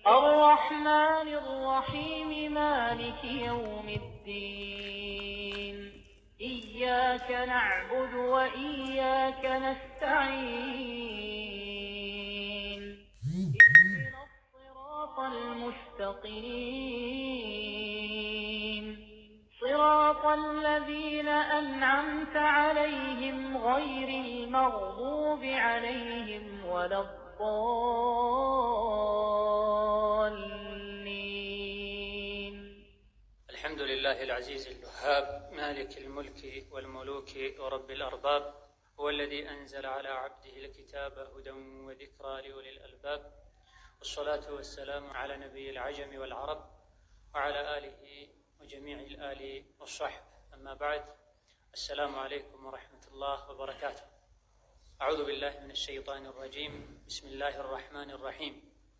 الرحمن الرحيم مالك يوم الدين إياك نعبد وإياك نستعين اهدنا الصراط المستقيم صراط الذين أنعمت عليهم غير المغضوب عليهم ولا الضالين. الحمد لله العزيز الوهاب مالك الملك والملوك ورب الأرباب، هو الذي أنزل على عبده الكتاب هدى وذكرى لأولي الألباب، والصلاة والسلام على نبي العجم والعرب وعلى آله وجميع الآل والصحب، أما بعد، السلام عليكم ورحمة الله وبركاته. أعوذ بالله من الشيطان الرجيم. بسم الله الرحمن الرحيم.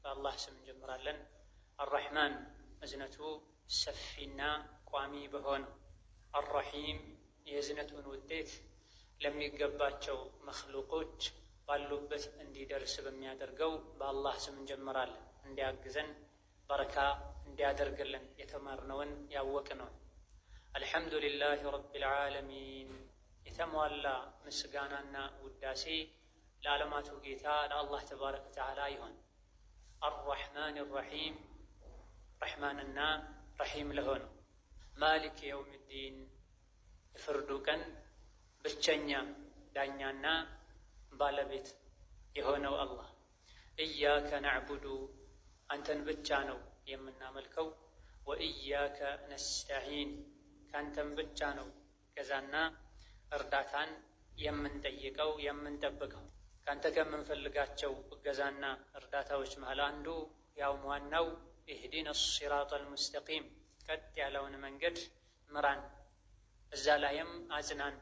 فالله سمن جمرالن الرحمن مزنته سفينا قوامي بهون، الرحيم يزنتون وديت لم يقباتشو مخلوقوች ባሉበት እንዲደርስ በሚያደርገው በአላህ ስም እንጀምራለን። እንዲያግዘን በረካ እንዲያደርግልን የተማርነውን ያወቅነውን። አልሐምዱሊላህ ረቢል ዓለሚን። የተሟላ ምስጋናና ውዳሴ ለዓለማቱ ጌታ ለአላህ ተባረከ ወተዓላ ይሁን። አርረሕማን ረሒም፣ ረሕማንና ረሒም ለሆነው ማሊክ የውምዲን፣ የፍርዱ ቀን ብቸኛ ዳኛና ባለቤት የሆነው አላህ። ኢያከ ነዕቡዱ፣ አንተን ብቻ ነው የምናመልከው። ወኢያከ ነስተዒን፣ ከአንተን ብቻ ነው ገዛና እርዳታን የምንጠይቀው የምንጠብቀው። ከአንተ ከምንፈልጋቸው እገዛና እርዳታዎች መሃል አንዱ ያውም ዋናው ኢህዲነ ሲራጠል ሙስተቂም፣ ቀጥ ያለውን መንገድ ምራን፣ እዛ ላይም አጽናን፣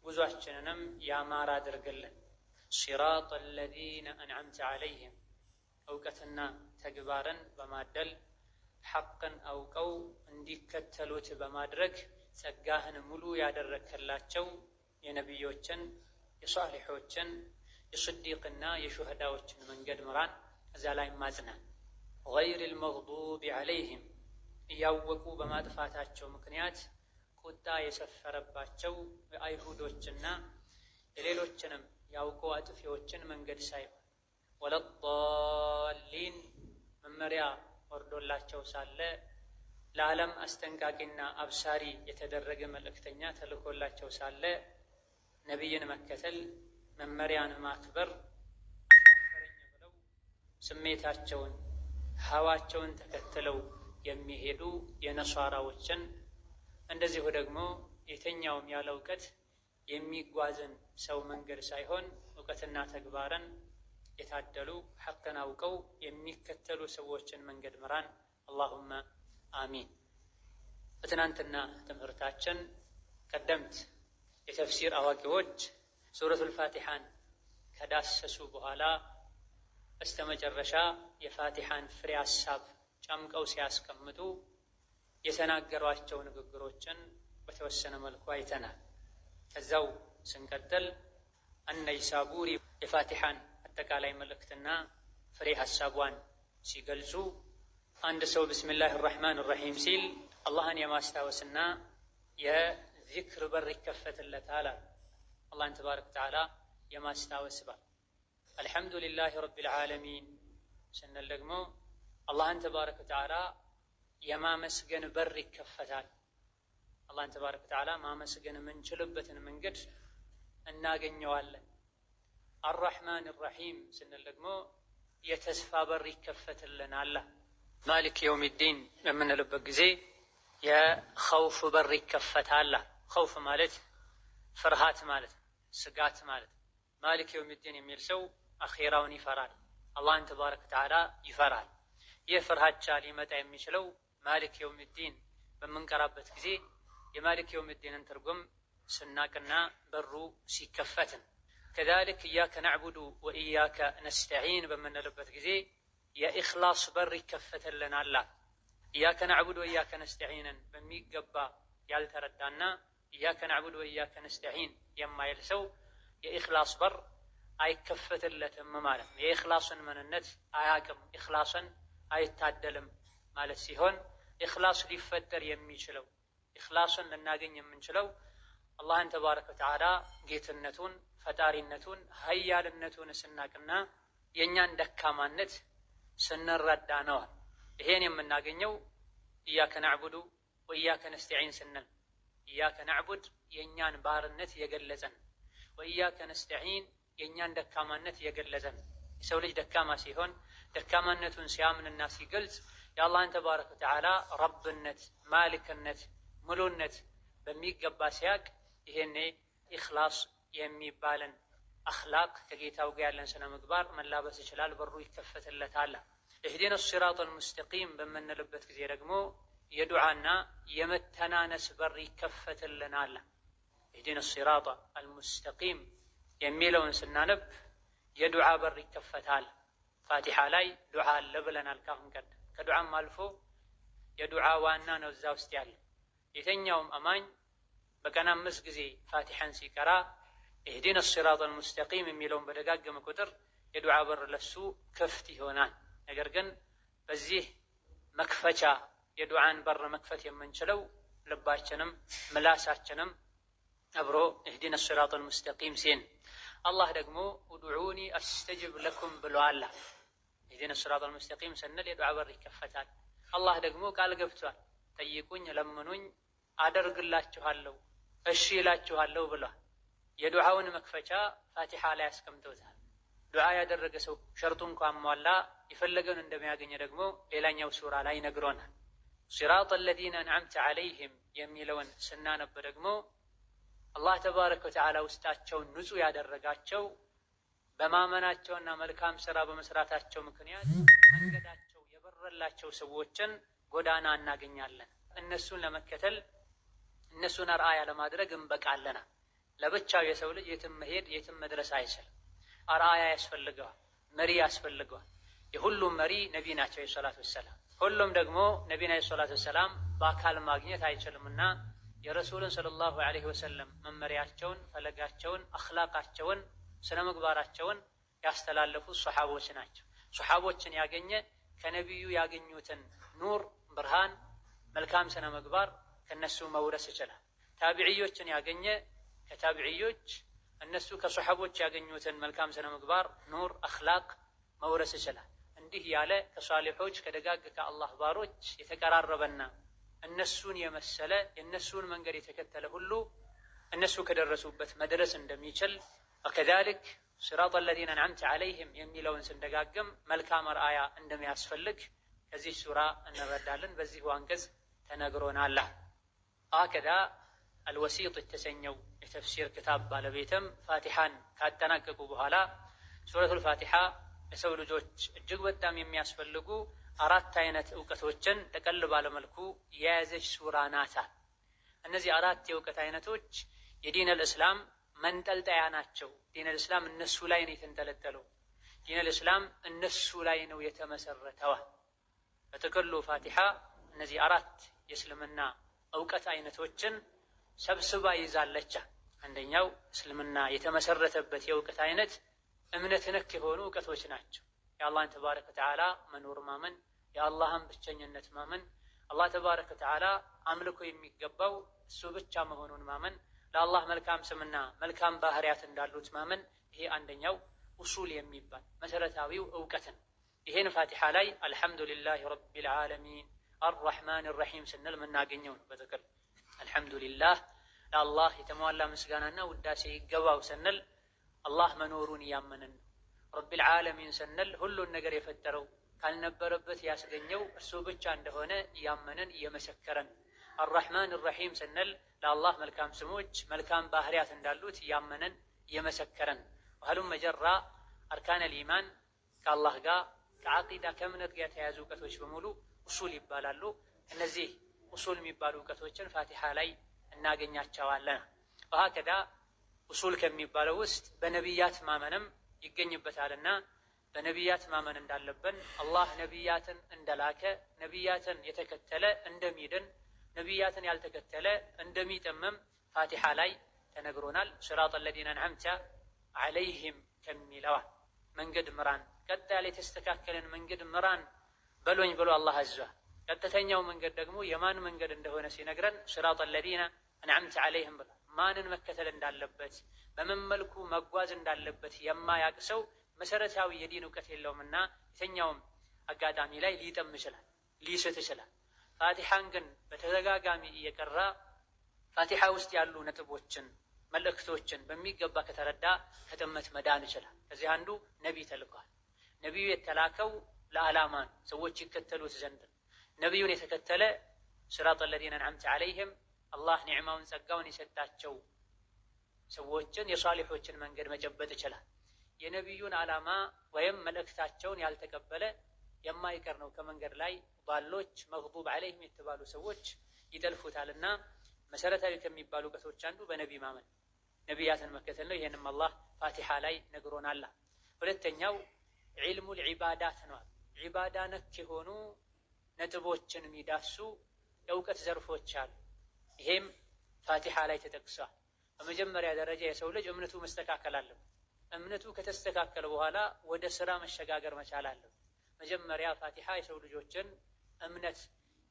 ጉዟችንንም ያማረ አድርግልን። ሲራጠ ለዚነ አንዓምተ ዐለይሂም፣ እውቀትና ተግባርን በማደል ሐቅን አውቀው እንዲከተሉት በማድረግ ጸጋህን ሙሉ ያደረግከላቸው የነቢዮችን፣ የሷሊሖችን፣ የስዲቅና የሹህዳዎችን መንገድ ምራን፣ እዛ ላይ ማጽናን። ገይሪል መግዱቢ ዐለይሂም፣ እያወቁ በማጥፋታቸው ምክንያት ቁጣ የሰፈረባቸው የአይሁዶችና የሌሎችንም ያውቁ አጥፊዎችን መንገድ ሳይሆን፣ ወለዳሊን፣ መመሪያ ወርዶላቸው ሳለ ለዓለም አስጠንቃቂና አብሳሪ የተደረገ መልእክተኛ ተልኮላቸው ሳለ ነቢይን መከተል መመሪያን ማክበር አሻፈረኝ ብለው ስሜታቸውን ሀዋቸውን ተከትለው የሚሄዱ የነሷራዎችን፣ እንደዚሁ ደግሞ የተኛውም ያለ እውቀት የሚጓዝን ሰው መንገድ ሳይሆን እውቀትና ተግባርን የታደሉ ሐቅን አውቀው የሚከተሉ ሰዎችን መንገድ ምራን። አላሁመ አሚን። በትናንትና ትምህርታችን ቀደምት የተፍሲር አዋቂዎች ሱረቱል ፋቲሓን ከዳሰሱ በኋላ በስተመጨረሻ የፋቲሓን ፍሬ ሀሳብ ጨምቀው ሲያስቀምጡ የተናገሯቸው ንግግሮችን በተወሰነ መልኩ አይተናል። ከዛው ስንቀጥል አነይሳቡሪ የፋቲሓን አጠቃላይ መልእክትና ፍሬ ሀሳቧን ሲገልጹ አንድ ሰው ብስሚላህ ራሕማን ራሒም ሲል አላህን የማስታወስና የዚክር በር ይከፈትለታል። አላህን ተባረከ ወተዓላ የማስታወስ በር። አልሐምዱሊላህ ረቢል ዓለሚን ስንል ደግሞ አላህን ተባረከ ወተዓላ የማመስገን በር ይከፈታል። አላህን ተባረከ ወተዓላ ማመስገን የምንችልበትን መንገድ እናገኘዋለን። አርረሕማን ራሒም ስንል ደግሞ የተስፋ በር ይከፈትልናል። ማሊክ የውሚዲን በምንልበት ጊዜ የኸውፍ በር ይከፈታል። ኸውፍ ማለት ፍርሃት ማለት፣ ስጋት ማለት። ማሊክ የውሚዲን የሚል ሰው አኼራውን ይፈራል፣ አላህን ተባረከ ወተዓላ ይፈራል። ይህ ፍርሃቻ ሊመጣ የሚችለው ማሊክ የውሚዲን በምንቀራበት ጊዜ የማሊክ የውሚዲንን ትርጉም ስናቅና በሩ ሲከፈትን። ከዛሊክ ኢያከ ነዕቡዱ ወኢያከ ነስተዒን በምንልበት ጊዜ የኢኽላስ በር ይከፈትልናል። ኢያከ ነዕቡዱ ወኢያከ ነስተዒንን በሚገባ ያልተረዳና ኢያከ ነዕቡዱ ወኢያከ ነስተዒን የማይል ሰው የኢኽላስ በር አይከፈትለትም ማለት ነው። የኢኽላስን ምንነት አያቅም፣ ኢኽላስን አይታደልም ማለት ሲሆን ኢኽላስ ሊፈጠር የሚችለው ኢኽላስን ልናገኝ የምንችለው አላህን ተባረከ ወተዓላ ጌትነቱን፣ ፈጣሪነቱን፣ ሀያልነቱን ስናቅና የእኛን ደካማነት ስንረዳ ነው። ይሄን የምናገኘው ኢያከ ነዕቡዱ ወኢያከ ነስተዒን ስንል ኢያከ ነዕቡድ የእኛን ባርነት የገለጸን፣ ወኢያከ ነስተዒን የእኛን ደካማነት የገለጸን። የሰው ልጅ ደካማ ሲሆን ደካማነቱን ሲያምንና ሲገልጽ የአላህን ተባረከ ወተዓላ ረብነት፣ ማሊክነት፣ ሙሉነት በሚገባ ሲያቅ ይሄኔ ኢኽላስ የሚባለን አኽላቅ ከጌታው ጋር ያለን ስነ ምግባር መላበስ ይችላል፣ በሩ ይከፈትለታል። ኢህዲነ ሲራጠል ሙስተቂም በምንልበት ጊዜ ደግሞ የዱዓና የመተናነስ በር ይከፈትልናል። ኢህዲነ ሲራጠ አልሙስተቂም የሚለውን ስናነብ የዱዓ በር ይከፈታል። ፋቲሓ ላይ ዱዓ አለ ብለናል ካሁን ቀደም። ከዱዓም አልፎ የዱዓ ዋና ነው እዛ ውስጥ ያለ። የተኛውም አማኝ በቀን 5 ጊዜ ፋቲሓን ሲቀራ ኢህዲነ ሲራጠል ሙስተቂም የሚለውን በደጋገመ ቁጥር የዱዓ በር ለሱ ክፍት ይሆናል። ነገር ግን በዚህ መክፈቻ የዱዓን በር መክፈት የምንችለው ልባችንም ምላሳችንም አብሮ ኢህዲነ ሲራጠል ሙስተቂም ሲን። አላህ ደግሞ ኡድዑኒ አስተጅብ ለኩም ብሏል። ኢህዲነ ሲራጠል ሙስተቂም ስንል የዱዓ በር ይከፈታል። አላህ ደግሞ ቃል ገብቷል፣ ጠይቁኝ፣ ለምኑኝ አደርግላችኋለሁ፣ እሺ ይላችኋለሁ ብሏል። የዱዓውን መክፈቻ ፋቲሓ ላይ አስቀምጦታል። ዱዓ ያደረገ ሰው ሸርጡን ካሟላ የፈለገውን እንደሚያገኝ ደግሞ ሌላኛው ሱራ ላይ ነግሮናል። ሲራጠል ለዚነ አንዐምተ ዐለይሂም የሚለውን ስናነብ ደግሞ አላህ ተባረከ ወተዓላ ውስጣቸውን ንጹህ ያደረጋቸው በማመናቸውና መልካም ስራ በመስራታቸው ምክንያት መንገዳቸው የበረላቸው ሰዎችን ጎዳና እናገኛለን። እነሱን ለመከተል እነሱን አርአያ ለማድረግ እንበቃለና። ለብቻው የሰው ልጅ የትም መሄድ የትም መድረስ አይችልም። አርአያ ያስፈልገዋል፣ መሪ ያስፈልገዋል። የሁሉም መሪ ነቢ ናቸው ሰለላሁ ዐለይሂ ወሰለም። ሁሉም ደግሞ ነቢና ሰለላሁ ዐለይሂ ወሰለም በአካል ማግኘት አይችልምና የረሱልን ሰለላሁ ዐለይሂ ወሰለም መመሪያቸውን፣ ፈለጋቸውን፣ አኽላቃቸውን፣ ስነ ምግባራቸውን ያስተላለፉ ሶሐቦች ናቸው። ሶሐቦችን ያገኘ ከነቢዩ ያገኙትን ኑር፣ ብርሃን፣ መልካም ስነ ምግባር ከነሱ መውረስ ይችላል። ታቢዕዮችን ያገኘ ከታቢዕዮች እነሱ ከሶሐቦች ያገኙትን መልካም ስነ ምግባር፣ ኑር፣ አኽላቅ መውረስ ይችላል። እንዲህ ያለ ከሷሊሖች ከደጋግ ከአላህ ባሮች የተቀራረበና እነሱን የመሰለ የእነሱን መንገድ የተከተለ ሁሉ እነሱ ከደረሱበት መድረስ እንደሚችል ወከዛሊክ ሲራጠል ለዚነ አንዐምተ ዐለይሂም የሚለውን ስንደጋግም መልካም አርአያ እንደሚያስፈልግ ከዚህ ሱራ እንረዳለን። በዚህ አንቀጽ ተነግሮናል። አከዛ አልወሲጥ የተሰኘው የተፍሲር ክታብ ባለቤትም ፋቲሓን ካጠናቀቁ በኋላ ሱረቱል ፋቲሓ ለሰው ልጆች እጅግ በጣም የሚያስፈልጉ 4 አይነት እውቀቶችን ጠቀል ባለመልኩ የያዘች ሱራ ናት። እነዚህ 4 የእውቀት አይነቶች የዲነል እስላም መንጠልጠያ ናቸው። ዲነል እስላም እነሱ ላይ ነው የተንጠለጠለው። ዲነል እስላም እነሱ ላይ ነው የተመሰረተው። በጥቅሉ ፋቲሓ እነዚህ 4 የእስልምና እውቀት አይነቶችን ሰብስባ ይዛለች። አንደኛው እስልምና የተመሰረተበት የእውቀት አይነት እምነት ነክ የሆኑ እውቀቶች ናቸው። የአላህን ተባረከ ወተዓላ መኖር ማመን፣ የአላህን ብቸኝነት ማመን፣ አላህ ተባረከ ወተዓላ አምልኮ የሚገባው እሱ ብቻ መሆኑን ማመን፣ ለአላህ መልካም ስምና መልካም ባህሪያት እንዳሉት ማመን። ይሄ አንደኛው ኡሱል የሚባል መሰረታዊው እውቀትን። ይሄን ፋቲሓ ላይ አልሐምዱሊላህ ረቢል ዓለሚን አርረሕማን ረሒም ስንል የምናገኘው ነው። በጥቅል አልሐምዱሊላህ ለአላህ የተሟላ ምስጋናና ውዳሴ ይገባው ስንል አላህ መኖሩን እያመንን ነው። ረቢል ዓለሚን ስንል ሁሉን ነገር የፈጠረው ካልነበረበት ያስገኘው እርሱ ብቻ እንደሆነ እያመንን እየመሰከረን። አርረሕማን ረሒም ስንል ለአላህ መልካም ስሞች መልካም ባህሪያት እንዳሉት እያመንን እየመሰከረን። ወሀሉም መጀራ አርካነል ኢማን ከአላህ ጋር ከዓቂዳ ከእምነት ጋር የተያዙ እውቀቶች በሙሉ ኡሱል ይባላሉ። እነዚህ ኡሱል የሚባሉ እውቀቶችን ፋቲሓ ላይ እናገኛቸዋለን። ወሀከዛ ኡሱል ከሚባለው ውስጥ በነቢያት ማመንም ይገኝበታልና በነቢያት ማመን እንዳለብን፣ አላህ ነቢያትን እንደላከ፣ ነቢያትን የተከተለ እንደሚድን፣ ነቢያትን ያልተከተለ እንደሚጠመም ፋቲሓ ላይ ተነግሮናል። ሲራጠል ለዚነ አንዐምተ ዐለይሂም ከሚለዋ መንገድ ምራን ቀጥ ያለ የተስተካከለን መንገድ ምራን በሎኝ ብሎ አላህ አዟል። ቀጥተኛው መንገድ ደግሞ የማን መንገድ እንደሆነ ሲነግረን ሲራጠ ለዚነ አንዐምተ ዐለይሂም ብሏል። ማንን መከተል እንዳለበት በምን መልኩ መጓዝ እንዳለበት የማያቅ ሰው መሰረታዊ የዲን እውቀት የለውምና የትኛውም አጋጣሚ ላይ ሊጠም ይችላል፣ ሊስት ይችላል። ፋቲሓን ግን በተደጋጋሚ እየቀራ ፋቲሓ ውስጥ ያሉ ነጥቦችን መልእክቶችን በሚገባ ከተረዳ ከጥመት መዳን ይችላል። ከዚህ አንዱ ነቢይ ተልኳል። ነቢዩ የተላከው ለዓላማ ሰዎች ይከተሉት ዘንድ። ነቢዩን የተከተለ ሲራጠ ለዚነ አንዐምተ ዐለይሂም አላህ ኒዕማውን ጸጋውን የሰጣቸው ሰዎችን የሷሊሖችን መንገድ መጨበጥ ይችላል። የነቢዩን ዓላማ ወይም መልእክታቸውን ያልተቀበለ የማይቀር ነው ከመንገድ ላይ ባሎች መግዱብ ዐለይሂም የተባሉ ሰዎች ይጠልፉታልና መሰረታዊ ከሚባሉ እውቀቶች አንዱ በነቢይ ማመን ነቢያትን መከተል ነው። ይህንም አላህ ፋቲሓ ላይ ነግሮናል። ሁለተኛው ዒልሙል ዒባዳት ነው። ዒባዳ ነክ የሆኑ ነጥቦችን የሚዳሱ የእውቀት ዘርፎች አሉ። ይሄም ፋቲሓ ላይ ተጠቅሷል። በመጀመሪያ ደረጃ የሰው ልጅ እምነቱ መስተካከል አለበት። እምነቱ ከተስተካከለ በኋላ ወደ ስራ መሸጋገር መቻል አለበት። መጀመሪያ ፋቲሓ የሰው ልጆችን እምነት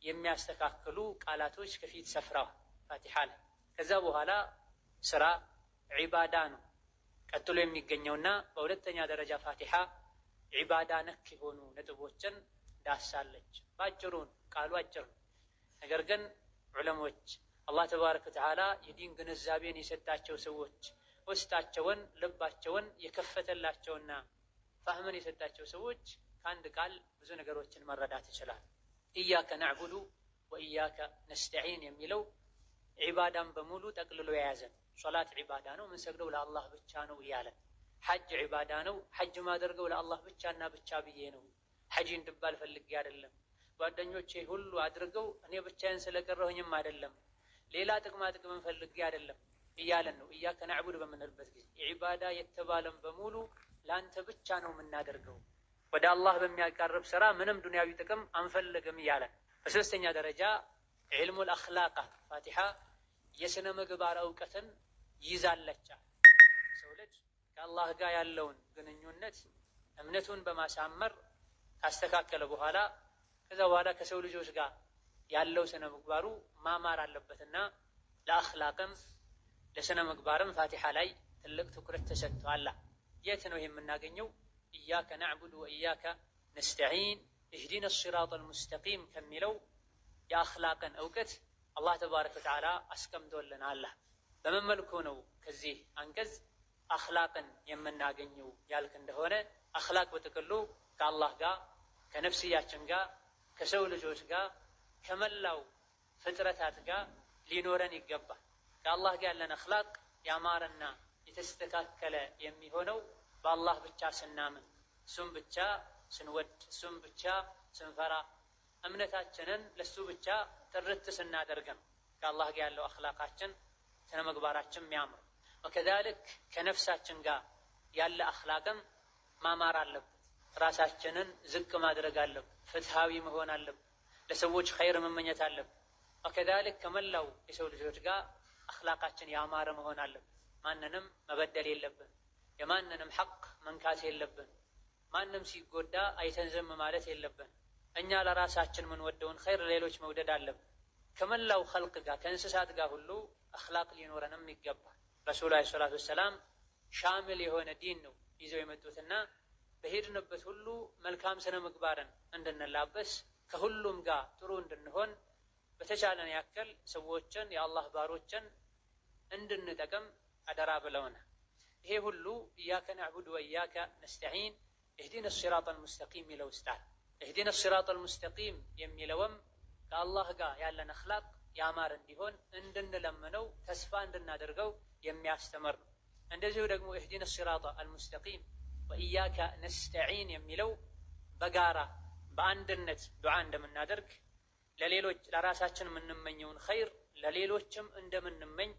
የሚያስተካክሉ ቃላቶች ከፊት ሰፍረዋል ፋቲሓ ላይ። ከዛ በኋላ ስራ ዒባዳ ነው ቀጥሎ የሚገኘውና በሁለተኛ ደረጃ ፋቲሓ ዒባዳ ነክ የሆኑ ነጥቦችን ዳሳለች። ባጭሩን ቃሉ አጭር ነው። ነገር ግን ዑለሞች አላህ ተባረከ ወተዓላ የዲን ግንዛቤን የሰጣቸው ሰዎች ውስጣቸውን ልባቸውን የከፈተላቸውና ፋህምን የሰጣቸው ሰዎች ከአንድ ቃል ብዙ ነገሮችን መረዳት ይችላል። ኢያከ ነዕቡዱ ወኢያከ ነስተዒን የሚለው ዒባዳን በሙሉ ጠቅልሎ የያዘ ሶላት ዒባዳ ነው፣ የምንሰግደው ለአላህ ብቻ ነው እያለ። ሐጅ ዒባዳ ነው፣ ሐጅ ማደርገው ለአላህ ብቻና ብቻ ብዬ ነው፣ ሐጂ እንድባል ፈልጌ አይደለም፣ ጓደኞቼ ሁሉ አድርገው እኔ ብቻዬን ስለቀረሁኝም አይደለም፣ ሌላ ጥቅማ ጥቅምን ፈልጌ አይደለም እያለን ነው። ኢያከ ነዕቡድ በምንልበት ጊዜ ዒባዳ የተባለን በሙሉ ለአንተ ብቻ ነው የምናደርገው፣ ወደ አላህ በሚያቃርብ ስራ ምንም ዱንያዊ ጥቅም አንፈልግም እያለን። በሶስተኛ ደረጃ ዒልሙል አኽላቅ ፋቲሓ የስነ ምግባር እውቀትን ይዛለች። ሰው ልጅ ከአላህ ጋር ያለውን ግንኙነት እምነቱን በማሳመር ካስተካከለ በኋላ ከዛ በኋላ ከሰው ልጆች ጋር ያለው ስነ ምግባሩ ማማር አለበትና ለአኽላቅም ለስነ ምግባርም ፋቲሓ ላይ ትልቅ ትኩረት ተሰጥቷል። የት ነው የምናገኘው? ኢያከ ነዕቡዱ ወኢያከ ነስተዒን እህዲነ ሲራጠል ሙስተቂም ከሚለው የአኽላቅን እውቀት አላህ ተባረከ ወተዓላ አስቀምጦልናል። በምን መልኩ ነው ከዚህ አንቀጽ አኽላቅን የምናገኘው ያልክ እንደሆነ አኽላቅ በጥቅሉ ከአላህ ጋር ከነፍስያችን ጋር ከሰው ልጆች ጋር ከመላው ፍጥረታት ጋር ሊኖረን ይገባል። ከአላህ ጋር ያለን አኽላቅ ያማረና የተስተካከለ የሚሆነው በአላህ ብቻ ስናምን፣ እሱም ብቻ ስንወድ፣ እሱም ብቻ ስንፈራ፣ እምነታችንን ለሱ ብቻ ጥርት ስናደርግ ነው ከአላህ ጋር ያለው አኽላቃችን ስነ ምግባራችን የሚያምር። ወከዛልክ ከነፍሳችን ጋር ያለ አኽላቅም ማማር አለበት። ራሳችንን ዝቅ ማድረግ አለበት። ፍትሃዊ መሆን አለበት። ለሰዎች ኸይር መመኘት አለበት። ወከዛልክ ከመላው የሰው ልጆች ጋር አኽላቃችን ያማረ መሆን አለበት። ማንንም መበደል የለብን። የማንንም ሐቅ መንካት የለብን። ማንም ሲጎዳ አይተን ዝም ማለት የለብን። እኛ ለራሳችን ምንወደውን ኸይር ሌሎች መውደድ አለብን። ከመላው ኸልቅ ጋር ከእንስሳት ጋር ሁሉ አኽላቅ ሊኖረንም ይገባል። ረሱሉ ዓለይሂ ሰላቱ ወሰላም ሻሚል የሆነ ዲን ነው ይዘው የመጡትና በሄድንበት ሁሉ መልካም ስነ ምግባርን እንድንላበስ ከሁሉም ጋር ጥሩ እንድንሆን በተቻለን ያክል ሰዎችን የአላህ ባሮችን እንድንጠቅም አደራ ብለውናል። ይሄ ሁሉ ኢያከ ነዕቡዱ ወኢያከ ነስተዒን እህዲነ ሲራጠል ሙስተቂም ይለው ውስጣል። እህዲነ ሲራጠል ሙስተቂም የሚለውም ከአላህ ጋር ያለን አኽላቅ ያማር እንዲሆን እንድንለምነው ተስፋ እንድናደርገው የሚያስተምር ነው። እንደዚሁ ደግሞ እህዲነ ሲራጠል ሙስተቂም ወኢያከ ነስተዒን የሚለው በጋራ በአንድነት ዱዓ እንደምናደርግ ለሌሎች ለራሳችን የምንመኘውን ኸይር ለሌሎችም እንደምንመኝ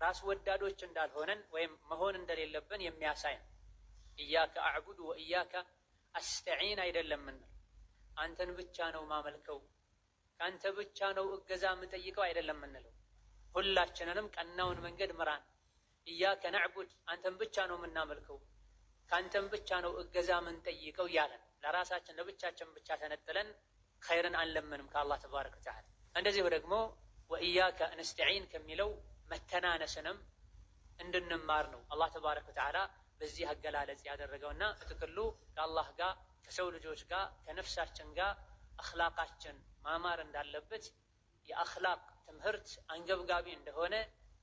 ራስ ወዳዶች እንዳልሆነን ወይም መሆን እንደሌለብን የሚያሳይ ነው። ኢያከ አዕቡዱ ወኢያከ አስተዒን አይደለምን፣ አንተን ብቻ ነው ማመልከው ከአንተ ብቻ ነው እገዛ የምጠይቀው አይደለም የምንለው። ሁላችንንም ቀናውን መንገድ ምራን። ኢያከ ነዕቡድ አንተን ብቻ ነው የምናመልከው ካንተም ብቻ ነው እገዛ ምን ጠይቀው ያለን ለራሳችን ለብቻችን ብቻ ተነጥለን ኸይርን አንለምንም ከአላህ ተባረከ ወተዓላ። እንደዚሁ ደግሞ ወኢያከ ነስተዒን ከሚለው መተናነስንም እንድንማር ነው አላህ ተባረከ ወተዓላ በዚህ አገላለጽ ያደረገውና በጥቅሉ ከአላህ ጋር ከሰው ልጆች ጋር ከነፍሳችን ጋር አኽላቃችን ማማር እንዳለበት የአኽላቅ ትምህርት አንገብጋቢ እንደሆነ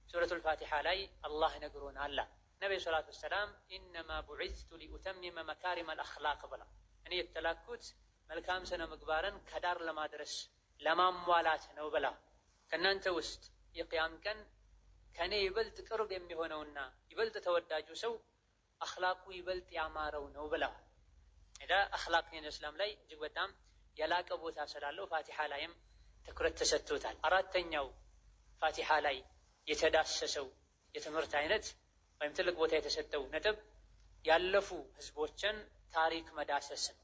ሱረቱል ፋቲሓ ላይ አላህ ነግሮናል። ነብዩ ሰለላሁ ዐለይሂ ወሰለም ኢነማ ቡዒስቱ ሊኡተሚመ መካሪመል አኽላቅ ብላ እኔ የተላኩት መልካም ስነ ምግባርን ከዳር ለማድረስ ለማሟላት ነው ብላ ከእናንተ ውስጥ የቅያም ቀን ከኔ ይበልጥ ቅርብ የሚሆነውና ይበልጥ ተወዳጁ ሰው አኽላቁ ይበልጥ ያማረው ነው ብላ እዳ አኽላቅ እስላም ላይ እጅግ በጣም የላቀ ቦታ ስላለው ፋቲሓ ላይም ትኩረት ተሰጥቶታል። አራተኛው ፋቲሓ ላይ የተዳሰሰው የትምህርት አይነት ወይም ትልቅ ቦታ የተሰጠው ነጥብ ያለፉ ህዝቦችን ታሪክ መዳሰስ ነው።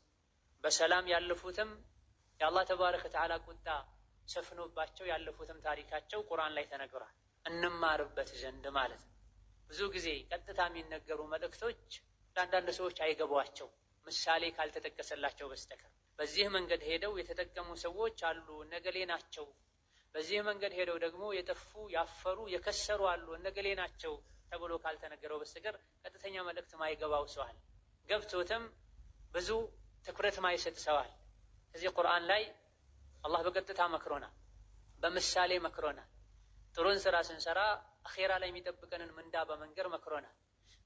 በሰላም ያለፉትም የአላህ ተባረከ ወተዓላ ቁጣ ሰፍኖባቸው ያለፉትም ታሪካቸው ቁርአን ላይ ተነግሯል እንማርበት ዘንድ ማለት ነው። ብዙ ጊዜ ቀጥታ የሚነገሩ መልእክቶች ለአንዳንድ ሰዎች አይገቧቸው ምሳሌ ካልተጠቀሰላቸው በስተቀር። በዚህ መንገድ ሄደው የተጠቀሙ ሰዎች አሉ እነገሌ ናቸው፣ በዚህ መንገድ ሄደው ደግሞ የጠፉ ያፈሩ የከሰሩ አሉ እነገሌ ናቸው ተብሎ ካልተነገረው በስተቀር ቀጥተኛ መልእክት ማይገባው ሰዋል ገብቶትም ብዙ ትኩረት ማይሰጥ ሰዋል። እዚህ ቁርአን ላይ አላህ በቀጥታ መክሮናል፣ በምሳሌ መክሮናል። ጥሩን ስራ ስንሰራ አኺራ ላይ የሚጠብቀንን ምንዳ በመንገር መክሮናል።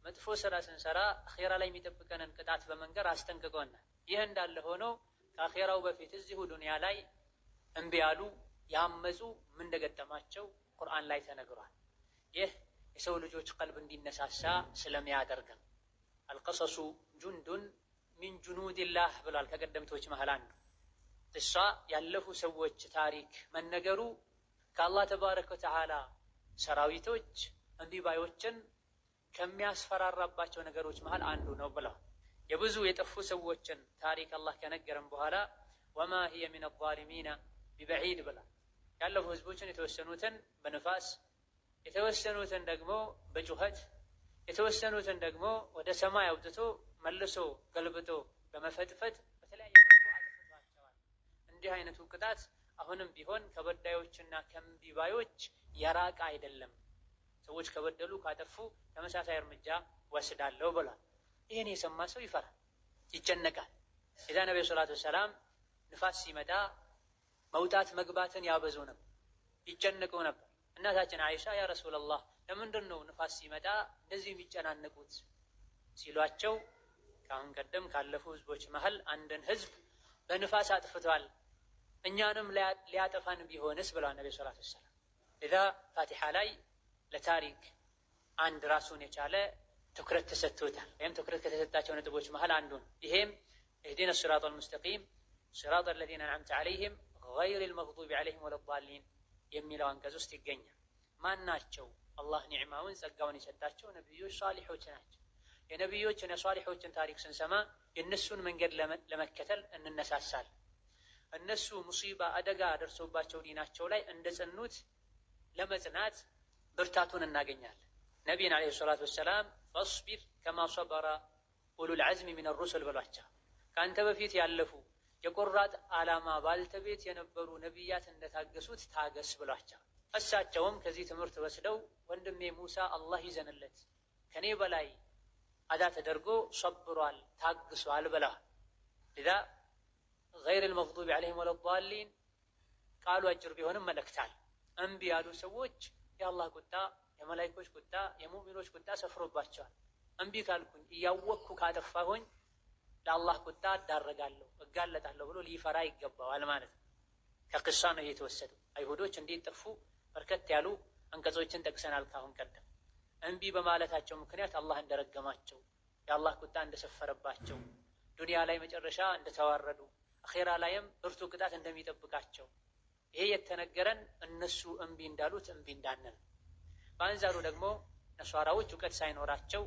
መጥፎ ስራ ስንሰራ አኺራ ላይ የሚጠብቀንን ቅጣት በመንገር አስጠንቅቆናል። ይህ እንዳለ ሆኖ ከአኺራው በፊት እዚሁ ዱንያ ላይ እምቢ ያሉ ያመፁ ምን እንደገጠማቸው ቁርአን ላይ ተነግሯል። ይህ የሰው ልጆች ቀልብ እንዲነሳሳ ስለሚያደርግ ነው። አልቀሰሱ ጁንዱን ሚን ጁኑዲላህ ብሏል ከቀደምቶች መሃል አንዱ። እሷ ያለፉ ሰዎች ታሪክ መነገሩ ከአላህ ተባረከ ወተዓላ ሰራዊቶች እምቢ ባዮችን ከሚያስፈራራባቸው ነገሮች መሃል አንዱ ነው ብለዋል። የብዙ የጠፉ ሰዎችን ታሪክ አላህ ከነገረን በኋላ ወማ ሂየ ሚነ ዛሊሚነ ቢበዒድ ብሏል። ያለፉ ህዝቦችን የተወሰኑትን በንፋስ የተወሰኑትን ደግሞ በጩኸት የተወሰኑትን ደግሞ ወደ ሰማይ አውጥቶ መልሶ ገልብጦ በመፈጥፈጥ በተለያየ መልኩ አጥፍቷቸዋል። እንዲህ አይነቱ ቅጣት አሁንም ቢሆን ከበዳዮችና ከእምቢባዮች የራቀ አይደለም። ሰዎች ከበደሉ ካጠፉ ተመሳሳይ እርምጃ ወስዳለሁ ብሏል። ይህን የሰማ ሰው ይፈራል፣ ይጨነቃል። የዛ ነብዩ ሰለላሁ ዐለይሂ ወሰለም ንፋስ ሲመጣ መውጣት መግባትን ያበዙ ነበር፣ ይጨነቁ ነበር። እናታችን አይሻ ያ ረሱላህ ለምንድን ነው ንፋስ ሲመጣ እንደዚህ የሚጨናነቁት ሲሏቸው ከአሁን ቀደም ካለፉ ህዝቦች መሃል አንድን ህዝብ በንፋስ አጥፍቷል እኛንም ሊያጠፋን ቢሆንስ ብለዋል ነብዩ ሰለላሁ ዐለይሂ ወሰለም። ለዛ ፋቲሓ ላይ ለታሪክ አንድ ራሱን የቻለ ትኩረት ተሰጥቶታል። ወይም ትኩረት ከተሰጣቸው ነጥቦች መሃል አንዱ ነው። ይሄም እህዲነ ሲራጠል ሙስተቂም ሲራጠል ለዚነ አንዐምተ ዐለይሂም ገይሪል መግዱቢ ዐለይሂም ወለዷሊን የሚለው አንቀጽ ውስጥ ይገኛል። ማን ናቸው? አላህ ኒዕማውን ጸጋውን የሰጣቸው ነብዮች ሷሊሖች ናቸው። የነብዮችን የሷሊሖችን ታሪክ ስንሰማ የእነሱን መንገድ ለመከተል እንነሳሳለን። እነሱ ሙሲባ አደጋ ደርሶባቸው ዲናቸው ላይ እንደጸኑት ለመጽናት ብርታቱን እናገኛለን። ነቢይን ዓለይሂ ሰላቱ ወሰላም ፈስቢር ከማ ሰበረ ኡሉል ዐዝሚ ሚነ ሩሱል ብሏቸው ከአንተ በፊት ያለፉ የቆራጥ ዓላማ ባልተቤት የነበሩ ነቢያት እንደታገሱት ታገስ ብሏቸው፣ እሳቸውም ከዚህ ትምህርት ወስደው ወንድሜ ሙሳ አላህ ይዘንለት ከኔ በላይ አዳ ተደርጎ ሰብሯል ታግሷል ብለዋል። ለዛ ገይሪል መግዱቢ ዐለይሂም ወለዷሊን ቃሉ አጭር ቢሆንም መልእክታል። እምቢ ያሉ ሰዎች የአላህ ቁጣ፣ የመላኢኮች ቁጣ፣ የሙእሚኖች ቁጣ ሰፍሮባቸዋል። እምቢ ካልኩኝ እያወቅኩ ካጠፋሁኝ ለአላህ ቁጣ እዳረጋለሁ እጋለጣለሁ ብሎ ሊፈራ ይገባዋል ማለት ነው። ከቅሳ ነው የተወሰደው። አይሁዶች እንዲጠፉ በርከት ያሉ አንቀጾችን ጠቅሰናል ካሁን ቀደም። እምቢ በማለታቸው ምክንያት አላህ እንደረገማቸው፣ የአላህ ቁጣ እንደሰፈረባቸው፣ ዱንያ ላይ መጨረሻ እንደተዋረዱ፣ አኼራ ላይም ብርቱ ቅጣት እንደሚጠብቃቸው ይሄ የተነገረን እነሱ እምቢ እንዳሉት እምቢ እንዳንል። በአንጻሩ ደግሞ ነሷራዎች እውቀት ሳይኖራቸው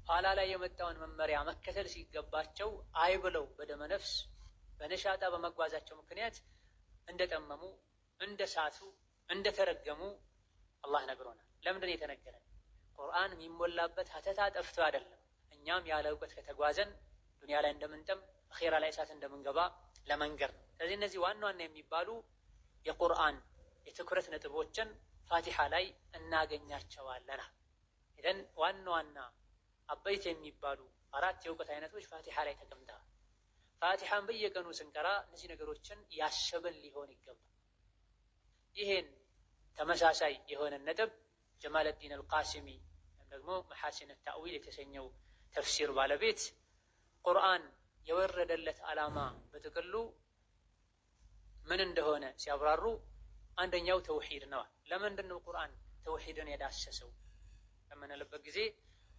ኋላ ላይ የመጣውን መመሪያ መከተል ሲገባቸው አይ ብለው በደመ ነፍስ በነሻጣ በመጓዛቸው ምክንያት እንደጠመሙ፣ እንደሳቱ፣ እንደተረገሙ አላህ ነግሮናል። ለምንድን የተነገረን? ቁርአን የሚሞላበት ሀተታ ጠፍቶ አይደለም። እኛም ያለ እውቀት ከተጓዘን ዱንያ ላይ እንደምንጠም አኺራ ላይ እሳት እንደምንገባ ለመንገር ነው። ስለዚህ እነዚህ ዋና ዋና የሚባሉ የቁርአን የትኩረት ነጥቦችን ፋቲሓ ላይ እናገኛቸዋለን። ኢዘን ዋና ዋና አበይት የሚባሉ 4 የእውቀት አይነቶች ፋቲሓ ላይ ተቀምጠዋል። ፋቲሓን በየቀኑ ስንቀራ እነዚህ ነገሮችን ያሰብን ሊሆን ይገባል። ይሄን ተመሳሳይ የሆነ ነጥብ ጀማለዲን አልቃሲሚ ወይም ደግሞ መሐሲን ተእዊል የተሰኘው ተፍሲር ባለቤት ቁርአን የወረደለት ዓላማ በጥቅሉ ምን እንደሆነ ሲያብራሩ አንደኛው ተውሂድ ነው። ለምንድን ነው ቁርአን ተውሂድን የዳሰሰው ለምንልበት ጊዜ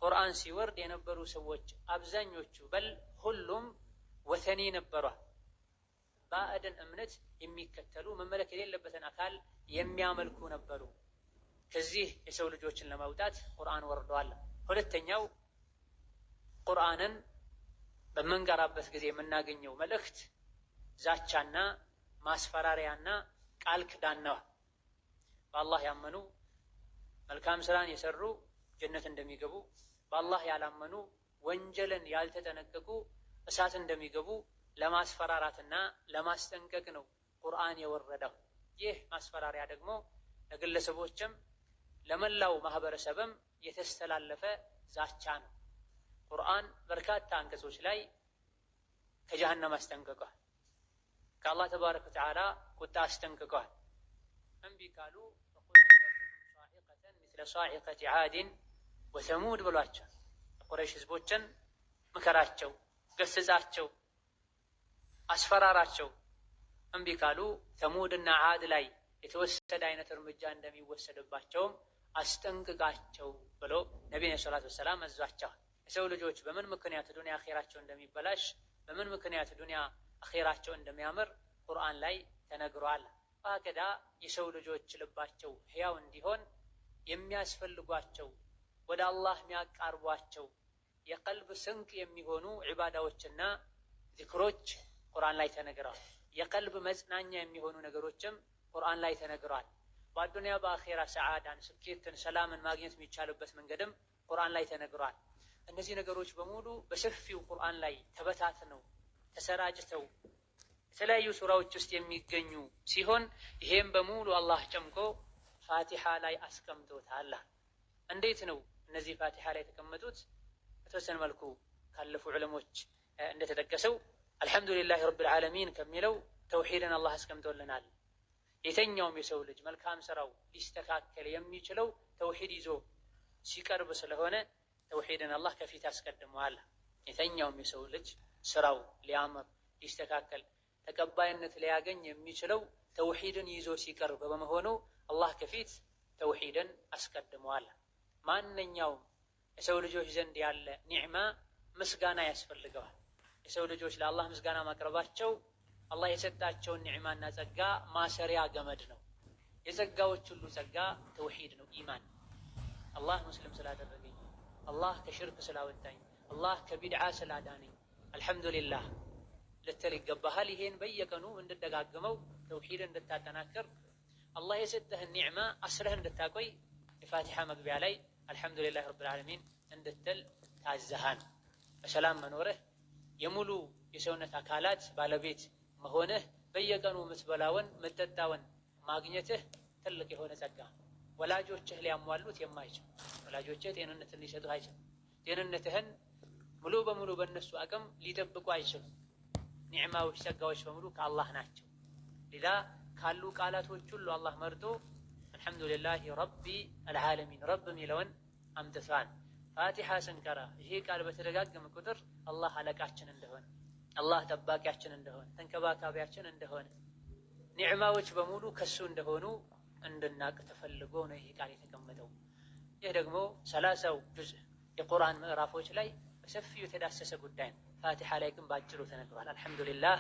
ቁርአን ሲወርድ የነበሩ ሰዎች አብዛኞቹ በል ሁሉም ወተኒ ነበሩ። ባዕድን እምነት የሚከተሉ መመለክ የሌለበትን አካል የሚያመልኩ ነበሩ። ከዚህ የሰው ልጆችን ለማውጣት ቁርአን ወርዷል። ሁለተኛው ቁርአንን በመንቀራበት ጊዜ የምናገኘው መልእክት ዛቻና ማስፈራሪያና ቃል ኪዳን ነው። በአላህ ያመኑ መልካም ስራን የሰሩ ጀነት እንደሚገቡ፣ በአላህ ያላመኑ ወንጀልን ያልተጠነቀቁ እሳት እንደሚገቡ ለማስፈራራትና ለማስጠንቀቅ ነው ቁርአን የወረደው። ይህ ማስፈራሪያ ደግሞ ለግለሰቦችም ለመላው ማህበረሰብም የተስተላለፈ ዛቻ ነው። ቁርአን በርካታ አንቀጾች ላይ ከጀሃነም አስጠንቅቋል። ከአላህ ተባረከ ወተዓላ ቁጣ አስጠንቅቋል። እምቢ ካሉ ፈቁል አንዘርቱኩም ሷዒቀተን ሚስለ ሷዒቀቲ ዓድን ወተሙድ ብሏቸው ቁረይሽ ህዝቦችን ምከራቸው፣ ገስጻቸው፣ አስፈራራቸው። እምቢ ካሉ ተሙድና ዓድ ላይ የተወሰደ አይነት እርምጃ እንደሚወሰድባቸውም አስጠንቅቃቸው ብሎ ነቢዩ ሰለላሁ ዐለይሂ ወሰለም አዟቸዋል። የሰው ልጆች በምን ምክንያት ዱንያ አኺራቸው እንደሚበላሽ፣ በምን ምክንያት ዱንያ አኺራቸው እንደሚያምር ቁርአን ላይ ተነግሯል። ፈቀዳ የሰው ልጆች ልባቸው ሕያው እንዲሆን የሚያስፈልጓቸው ወደ አላህ የሚያቃርቧቸው የቀልብ ስንቅ የሚሆኑ ዒባዳዎችና ዚክሮች ቁርአን ላይ ተነግረዋል። የቀልብ መጽናኛ የሚሆኑ ነገሮችም ቁርአን ላይ ተነግረዋል። በአዱንያ በአኺራ ሰዓዳን፣ ስኬትን፣ ሰላምን ማግኘት የሚቻልበት መንገድም ቁርአን ላይ ተነግረዋል። እነዚህ ነገሮች በሙሉ በሰፊው ቁርአን ላይ ተበታትነው ተሰራጭተው የተለያዩ ሱራዎች ውስጥ የሚገኙ ሲሆን ይሄም በሙሉ አላህ ጨምቆ ፋቲሓ ላይ አስቀምጦታል። እንዴት ነው እነዚህ ፋቲሓ ላይ የተቀመጡት? በተወሰነ መልኩ ካለፉ ዑለሞች እንደተጠቀሰው አልሐምዱሊላህ ረብል ዓለሚን ከሚለው ተውሂድን አላህ አስቀምጦልናል። የተኛውም የሰው ልጅ መልካም ስራው ሊስተካከል የሚችለው ተውሂድ ይዞ ሲቀርብ ስለሆነ ተውሂድን አላህ ከፊት አስቀድሟል። የተኛውም የሰው ልጅ ስራው ሊያምር ሊስተካከል ተቀባይነት ሊያገኝ የሚችለው ተውሂድን ይዞ ሲቀርብ በመሆኑ አላህ ከፊት ተውሂድን አስቀድሟል። ማንኛውም የሰው ልጆች ዘንድ ያለ ኒዕማ ምስጋና ያስፈልገዋል። የሰው ልጆች ለአላህ ምስጋና ማቅረባቸው አላህ የሰጣቸውን ኒዕማና ጸጋ ማሰሪያ ገመድ ነው። የጸጋዎች ሁሉ ጸጋ ተውሂድ ነው፣ ኢማን። አላህ ሙስሊም ስላደረገኝ፣ አላህ ከሽርክ ስላወጣኝ፣ አላህ ከቢድዓ ስላዳነኝ አልሐምዱሊላህ ልትል ይገባሃል። ይሄን በየቀኑ እንድደጋግመው ተውሂድ እንድታጠናክር አላህ የሰጠህን ኒዕማ አስረህ እንድታቆይ የፋቲሓ መግቢያ ላይ አልሐምዱሊላህ ረብል ዓለሚን እንድትል ታዘሃን። በሰላም መኖርህ፣ የሙሉ የሰውነት አካላት ባለቤት መሆንህ፣ በየቀኑ የምትበላውን የምትጠጣውን ማግኘትህ ትልቅ የሆነ ጸጋ። ወላጆችህ ሊያሟሉት የማይችል ወላጆችህ ጤንነትን ሊሰጡህ አይችልም። ጤንነትህን ሙሉ በሙሉ በእነሱ አቅም ሊጠብቁ አይችሉም። ኒዕማዎች ጸጋዎች በሙሉ ከአላህ ናቸው። ሊዛ ካሉ ቃላቶች ሁሉ አላህ መርጦ አልሐምዱሊላህ ረቢ አልዓለሚን ረብ የሚለውን አምጥቷል። ፋቲሓ ስንቀራ ይሄ ቃል በተደጋገመ ቁጥር አላህ አለቃችን እንደሆነ፣ አላህ ጠባቂያችን እንደሆነ፣ ተንከባካቢያችን እንደሆነ፣ ኒዕማዎች በሙሉ ከሱ እንደሆኑ እንድናቅ ተፈልጎ ነው ይሄ ቃል የተቀመጠው። ይህ ደግሞ 30 ጁዝ የቁርአን ምዕራፎች ላይ በሰፊው የተዳሰሰ ጉዳይ ነው። ፋቲሓ ላይ ግን ባጭሩ ተነግሯል። አልሐምዱሊላህ